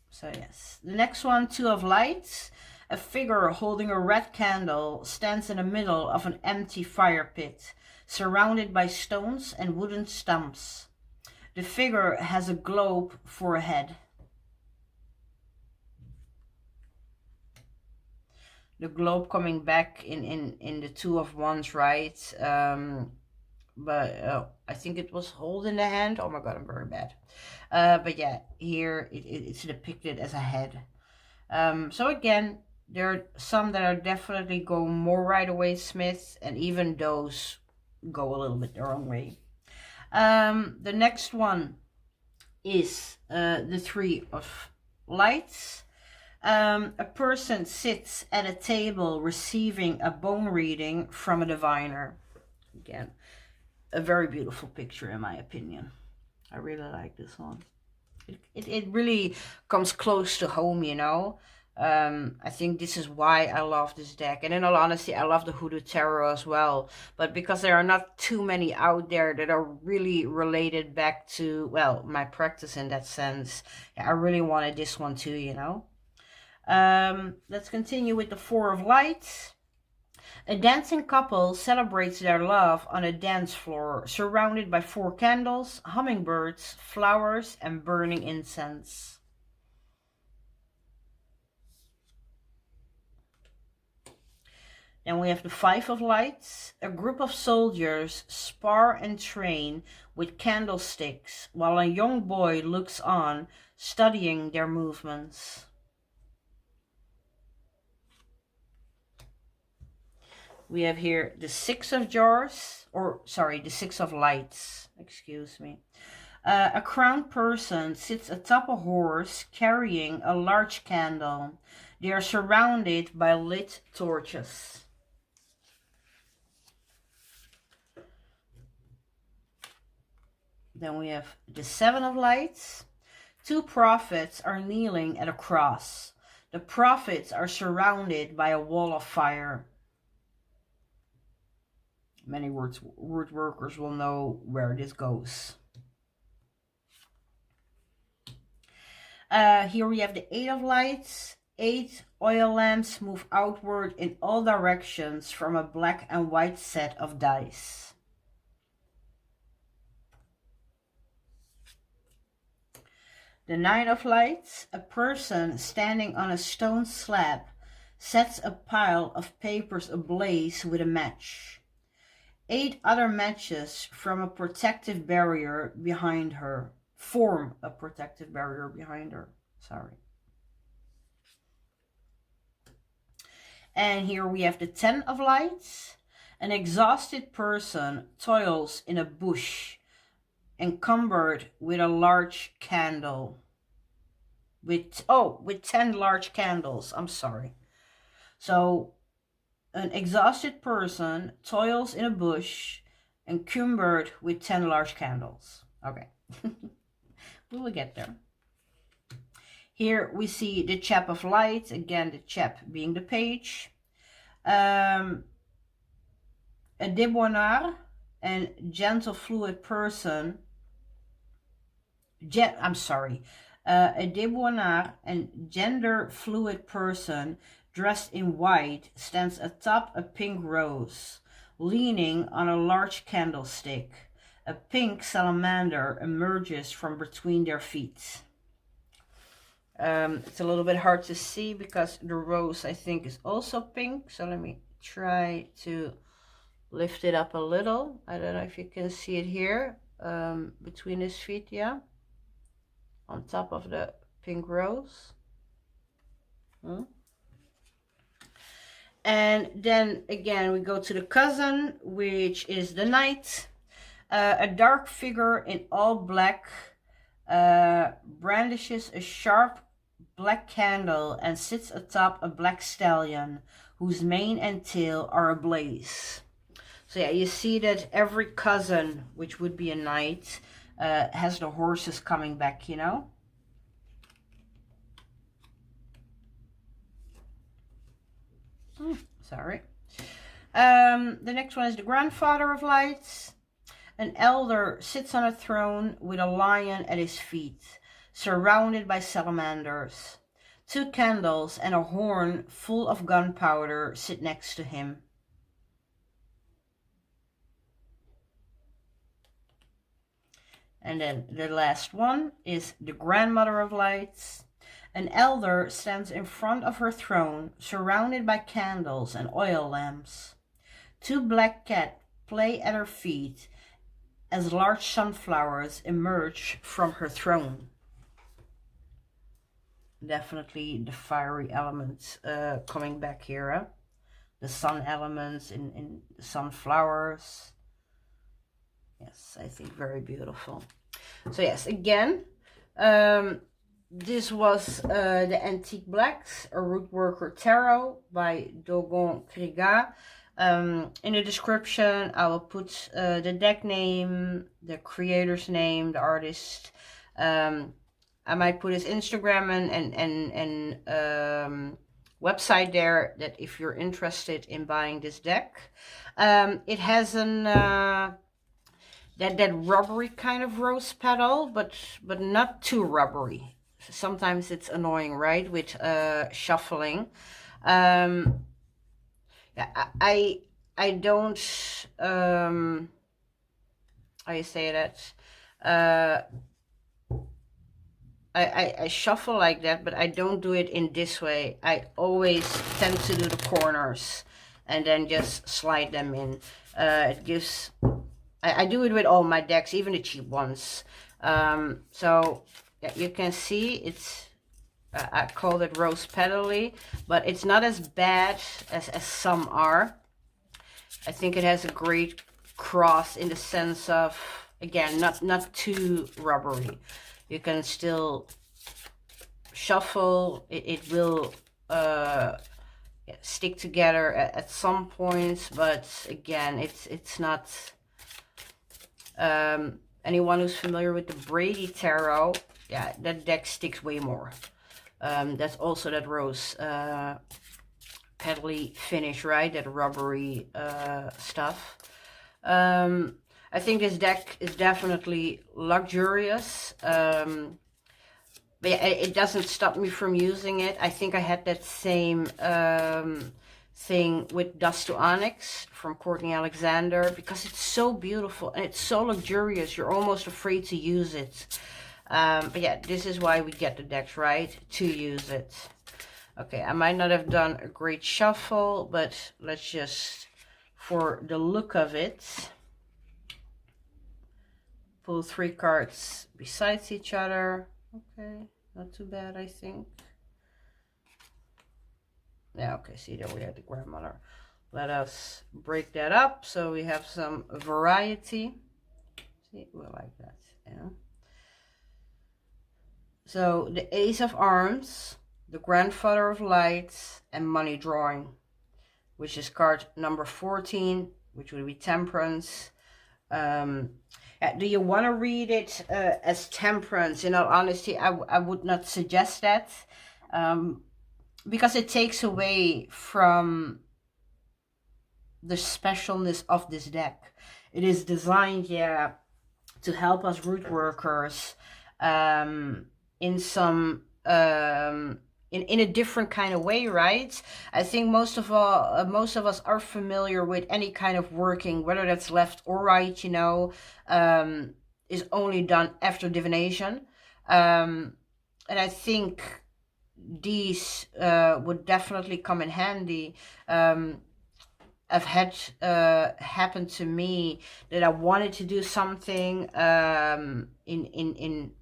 So yes. The next one, Two of Lights. A figure holding a red candle stands in the middle of an empty fire pit, surrounded by stones and wooden stumps. The figure has a globe for a head. The globe coming back in the Two of Wands, right? But I think it was holding the hand. Oh my god, I'm very bad. But yeah, here it's depicted as a head. So again, there are some that are definitely go more Rider-Waite-Smith, and even those go a little bit their own way. The next one is the Three of Lights. A person sits at a table receiving a bone reading from a diviner. Again, a very beautiful picture in my opinion. I really like this one. It really comes close to home, you know. I think this is why I love this deck. And in all honesty, I love the Hoodoo Tarot as well. But because there are not too many out there that are really related back to, well, my practice in that sense, I really wanted this one too, you know. Let's continue with the Four of Lights. A dancing couple celebrates their love on a dance floor, surrounded by 4 candles, hummingbirds, flowers, and burning incense. Then we have the Five of Lights. A group of soldiers spar and train with candlesticks, while a young boy looks on, studying their movements. We have here the Six of Jars, or sorry, the Six of Lights, excuse me. A crowned person sits atop a horse carrying a large candle. They are surrounded by lit torches. Then we have the Seven of Lights. 2 prophets are kneeling at a cross. The prophets are surrounded by a wall of fire. Many root workers will know where this goes. Here we have the 8 of lights. 8 oil lamps move outward in all directions from a black and white set of dice. The 9 of lights. A person standing on a stone slab sets a pile of papers ablaze with a match. 8 other matches from a protective barrier behind her. Form a protective barrier behind her. Sorry. And here we have the 10 of lights. An exhausted person toils in a bush, encumbered with a large candle. With 10 large candles. I'm sorry. So, an exhausted person toils in a bush, encumbered with 10 large candles. Okay. We will get there. Here we see the chap of light, again the chap being the page. A debonair and gentle fluid person. A debonair and gender fluid person dressed in white stands atop a pink rose, leaning on a large candlestick. A pink salamander emerges from between their feet. It's a little bit hard to see because the rose, I think, is also pink. So let me try to lift it up a little. I don't know if you can see it here, between his feet, yeah, on top of the pink rose. And then again we go to the cousin, which is the knight. A dark figure in all black brandishes a sharp black candle and sits atop a black stallion whose mane and tail are ablaze. So yeah, you see that every cousin, which would be a knight, has the horses coming back, you know. Sorry. The next one is the grandfather of lights. An elder sits on a throne with a lion at his feet, surrounded by salamanders. 2 candles and a horn full of gunpowder sit next to him. And then the last one is the grandmother of lights. An elder stands in front of her throne, surrounded by candles and oil lamps. 2 black cats play at her feet as large sunflowers emerge from her throne. Definitely the fiery elements coming back here. Huh? The sun elements in the sunflowers. Yes, I think very beautiful. So yes, again, this was the Antique Blacks, a Rootworker Tarot by Dogon Krigga. In the description, I will put the deck name, the creator's name, the artist. I might put his Instagram and website there, that if you're interested in buying this deck. It has an that rubbery kind of rose petal, but not too rubbery. Sometimes it's annoying, right, with shuffling. Yeah, I don't how you say that, I shuffle like that, but I don't do it in this way. I always tend to do the corners and then just slide them in. It gives, I do it with all my decks, even the cheap ones. So yeah, you can see it's, I called it rose petally, but it's not as bad as some are. I think it has a great cross in the sense of, again, not too rubbery. You can still shuffle. It will stick together at some points, but again, it's not. Anyone who's familiar with the Brady Tarot, yeah, that deck sticks way more. That's also that rose petally finish, right? That rubbery stuff. I think this deck is definitely luxurious. But yeah, it doesn't stop me from using it. I think I had that same thing with Dust to Onyx from Courtney Alexander, because it's so beautiful and it's so luxurious. You're almost afraid to use it. But yeah, this is why we get the decks, right? To use it. Okay, I might not have done a great shuffle, but let's just, for the look of it, pull 3 cards besides each other. Okay, not too bad, I think. Yeah, okay, see, there we have the grandmother. Let us break that up so we have some variety. See, we like that, yeah. So, the Ace of Arms, the Grandfather of Lights, and Money Drawing, which is card number 14, which would be Temperance. Do you want to read it as Temperance? In all honesty, I would not suggest that, because it takes away from the specialness of this deck. It is designed, yeah, to help us root workers in some in a different kind of way, right? I think most of us are familiar with any kind of working, whether that's left or right, you know, is only done after divination. And I think these would definitely come in handy. I've had happen to me that I wanted to do something in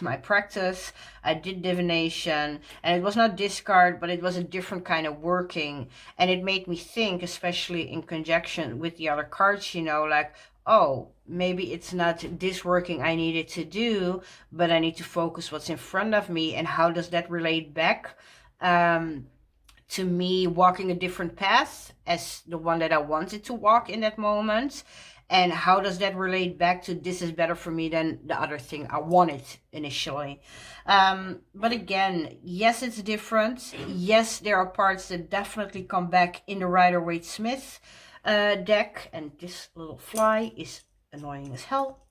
my practice. I did divination, and it was not discard, but it was a different kind of working, and it made me think, especially in conjunction with the other cards, you know, like, oh, maybe it's not this working I needed to do, but I need to focus what's in front of me, and how does that relate back to me walking a different path as the one that I wanted to walk in that moment? And how does that relate back to this is better for me than the other thing I wanted initially? But again, yes, it's different. Yes, there are parts that definitely come back in the Rider-Waite-Smith deck. And this little fly is annoying as hell.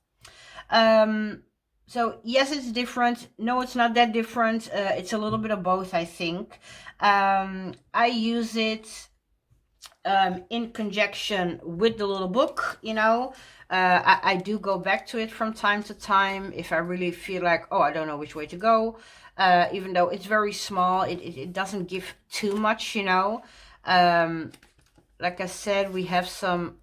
So yes, it's different. No, it's not that different. It's a little bit of both, I think. I use it in conjunction with the little book, you know. I do go back to it from time to time if I really feel like, oh, I don't know which way to go. Even though it's very small, it doesn't give too much, you know. Like I said, we have some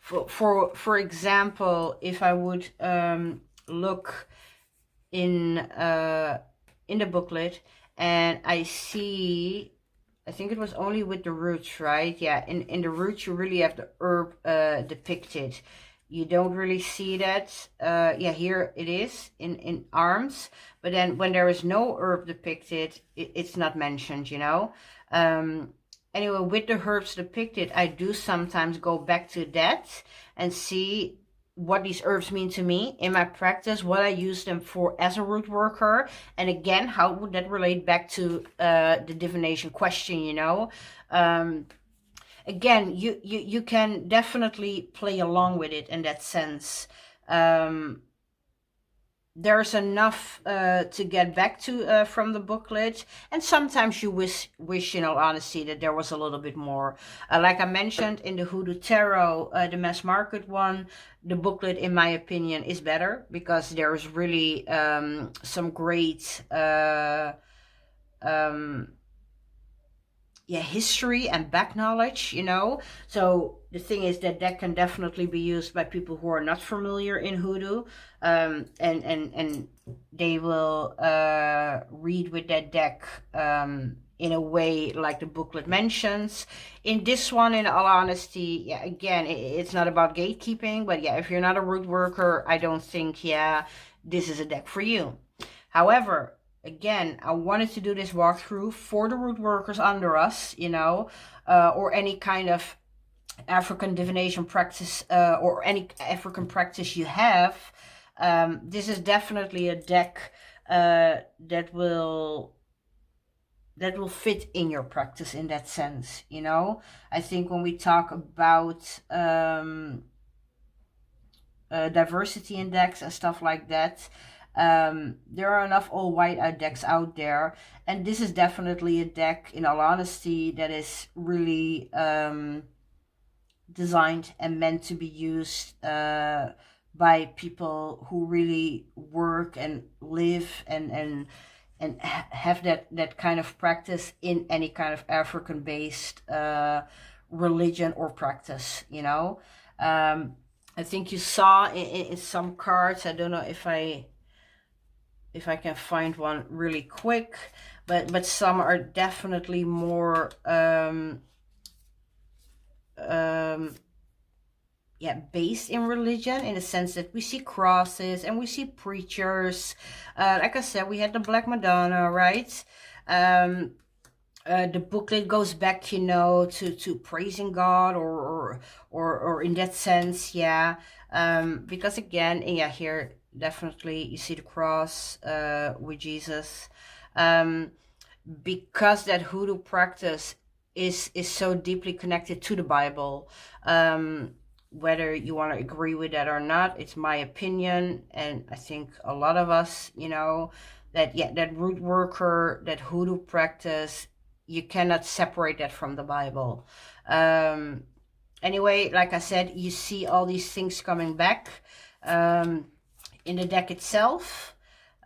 for example, if I would look in the booklet and I see, I think it was only with the roots, right? Yeah, in the roots you really have the herb depicted. You don't really see that. Yeah, here it is in arms, but then when there is no herb depicted, it's not mentioned, you know. Anyway, with the herbs depicted, I do sometimes go back to that and see what these herbs mean to me in my practice, what I use them for as a root worker, and again, how would that relate back to the divination question, you know. Again, you can definitely play along with it in that sense. There's enough to get back to from the booklet, and sometimes you wish in all honesty that there was a little bit more. Like I mentioned in the Hoodoo Tarot, the mass market one, the booklet in my opinion is better because there's really some great history and back knowledge, you know. So the thing is that can definitely be used by people who are not familiar in Hoodoo, and they will read with that deck in a way like the booklet mentions. In this one, in all honesty, yeah, again, it's not about gatekeeping, but yeah, if you're not a root worker, I don't think, yeah, this is a deck for you. However, again, I wanted to do this walkthrough for the root workers under us, you know, or any kind of African divination practice, or any African practice you have. This is definitely a deck that will fit in your practice in that sense, you know. I think when we talk about diversity index and stuff like that, There are enough all white decks out there, and this is definitely a deck, in all honesty, that is really designed and meant to be used by people who really work and live and have that kind of practice in any kind of African based religion or practice, you know. I think you saw in some cards, I don't know if I can find one really quick, but some are definitely more based in religion, in the sense that we see crosses and we see preachers. Like I said, we had the Black Madonna, right? The booklet goes back, you know, to praising God or in that sense, yeah. Because again, yeah, here definitely you see the cross with Jesus. Because that hoodoo practice is so deeply connected to the Bible. Whether you want to agree with that or not, it's my opinion, and I think a lot of us, you know, that Rootworker, that hoodoo practice, you cannot separate that from the Bible. Anyway, like I said, you see all these things coming back in the deck itself.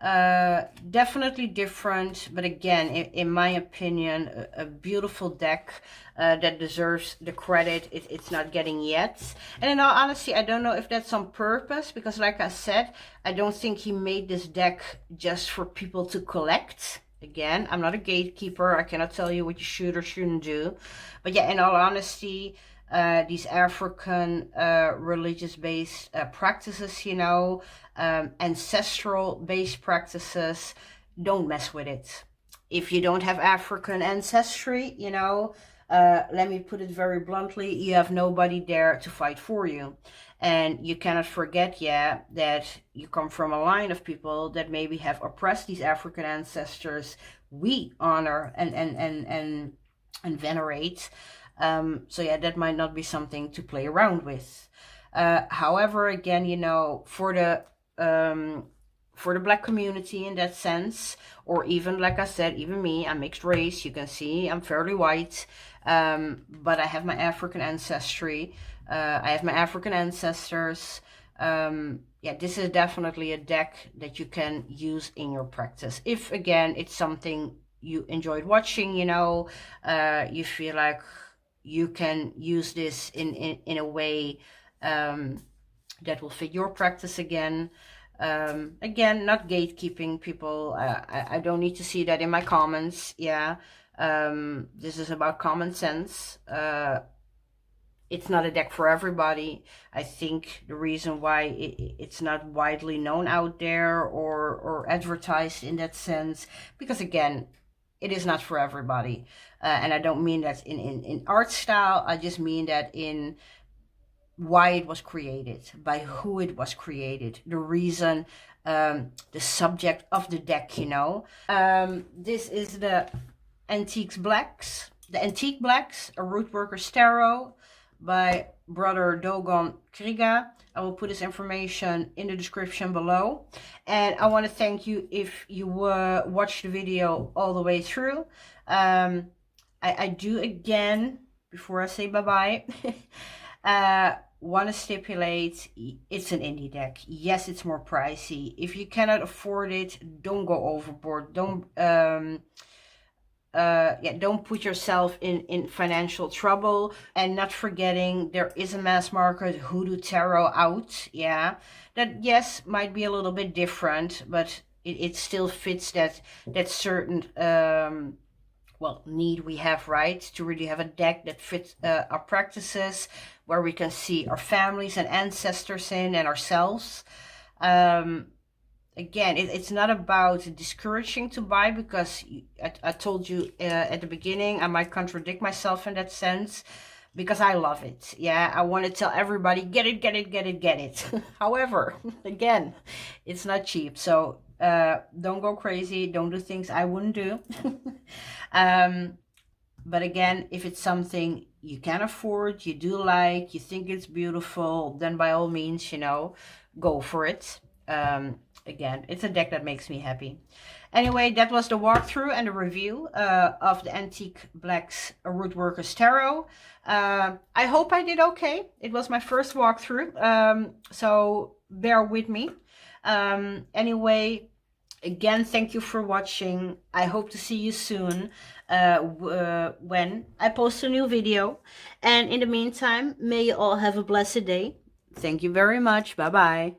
Definitely different, but again, in my opinion, a beautiful deck that deserves the credit it's not getting yet. And in all honesty, I don't know if that's on purpose, because like I said, I don't think he made this deck just for people to collect. Again, I'm not a gatekeeper. I cannot tell you what you should or shouldn't do. But yeah, in all honesty, these African religious-based practices, you know, ancestral-based practices, don't mess with it. If you don't have African ancestry, you know, let me put it very bluntly, you have nobody there to fight for you. And you cannot forget, yeah, that you come from a line of people that maybe have oppressed these African ancestors we honor and venerate. So yeah, that might not be something to play around with. However, again, you know, for the Black community in that sense, or even, like I said, even me, I'm mixed race, you can see I'm fairly white, but I have my African ancestry, I have my African ancestors. Yeah, this is definitely a deck that you can use in your practice. If, again, it's something you enjoyed watching, you know, you feel like you can use this in a way that will fit your practice again. Again, not gatekeeping people. I don't need to see that in my comments. Yeah, this is about common sense. It's not a deck for everybody. I think the reason why it's not widely known out there or advertised in that sense, because again, it is not for everybody. And I don't mean that in art style, I just mean that in why it was created, by who it was created, the reason, the subject of the deck, you know. This is the Antique Blacks, a Rootworker Tarot by brother Dogon Krigga. I will put this information in the description below. And I want to thank you if you watched the video all the way through. I do, again, before I say bye-bye, want to stipulate, it's an indie deck. Yes, it's more pricey. If you cannot afford it, don't go overboard. Don't put yourself in financial trouble. And not forgetting, there is a mass market hoodoo tarot out, yeah, that, yes, might be a little bit different, but it still fits that certain need we have, right, to really have a deck that fits our practices, where we can see our families and ancestors in, and ourselves. Again, it's not about discouraging to buy, because I told you at the beginning, I might contradict myself in that sense, because I love it. Yeah, I want to tell everybody, get it, get it, get it, get it. However, again, it's not cheap. So don't go crazy. Don't do things I wouldn't do. But again, if it's something you can afford, you do like, you think it's beautiful, then by all means, you know, go for it. Again, it's a deck that makes me happy. Anyway, that was the walkthrough and the review of the Antique Blacks Rootworkers Tarot. I hope I did okay. It was my first walkthrough, so bear with me. Anyway, again, thank you for watching. I hope to see you soon when I post a new video. And in the meantime, may you all have a blessed day. Thank you very much. Bye-bye.